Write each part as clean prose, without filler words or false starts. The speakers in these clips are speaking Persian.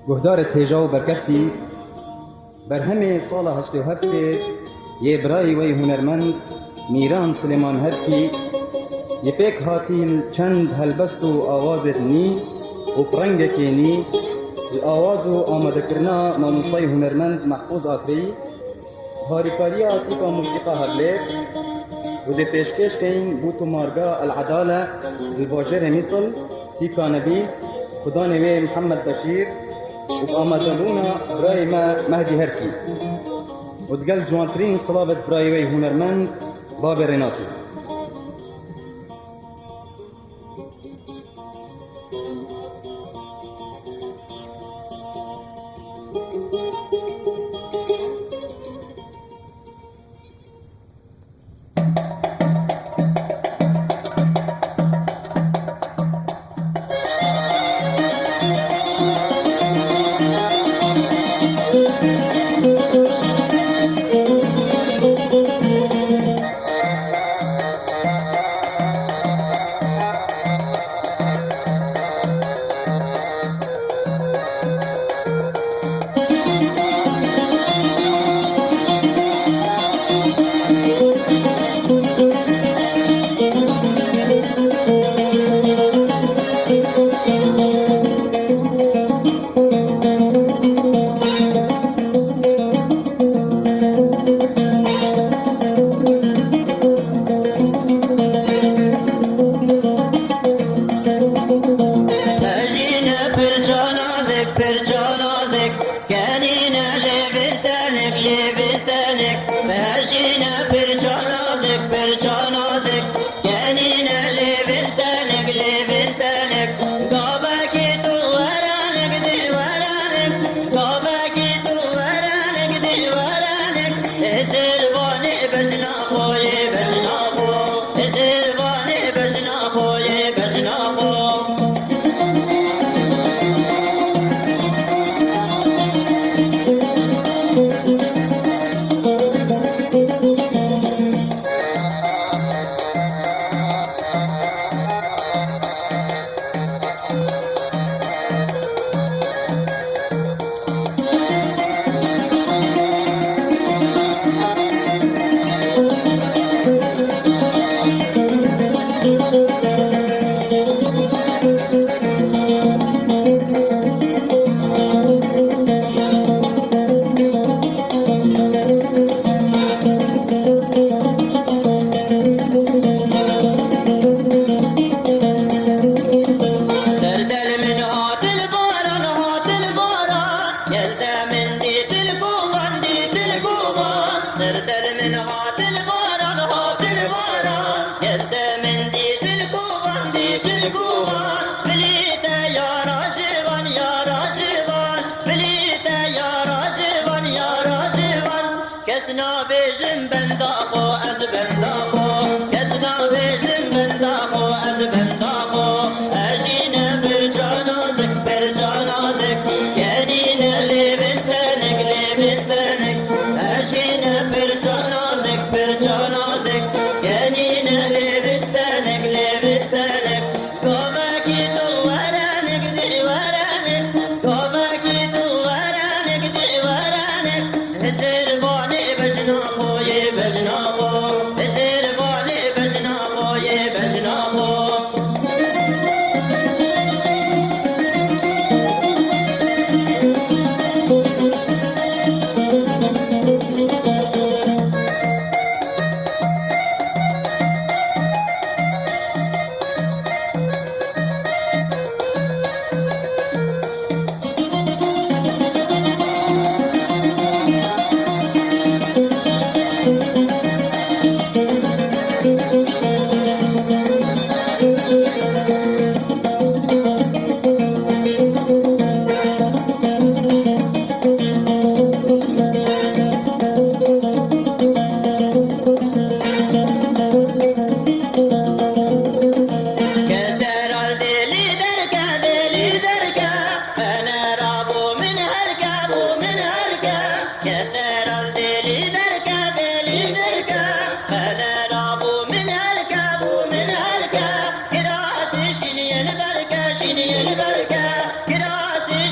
گهدار تیجا و برکفتی بر همه سال 87 یه برای وی هنرمند میران سلیمان هرکی یه پیک هاتی چند هلبست و آوازت نی و پرنگکی نی الآواز و آماده کرنا ناموسای هنرمند محفوظ آفری هاریکاریا تیپا موسیقى هبلت و ده پیشکش کین بوتو مارگا العدالة الباجر مصر سيكا نبي خدا نوي محمد بشير وبآمدلونا براي مهدي هركي وتقل جوانترين صلابة براي وي هنرمند باب الرناصي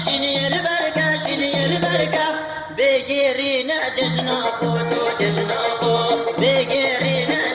شيني البركة شینی البرکه بگیری نه جشنا خود و جشنا خود بگیری نه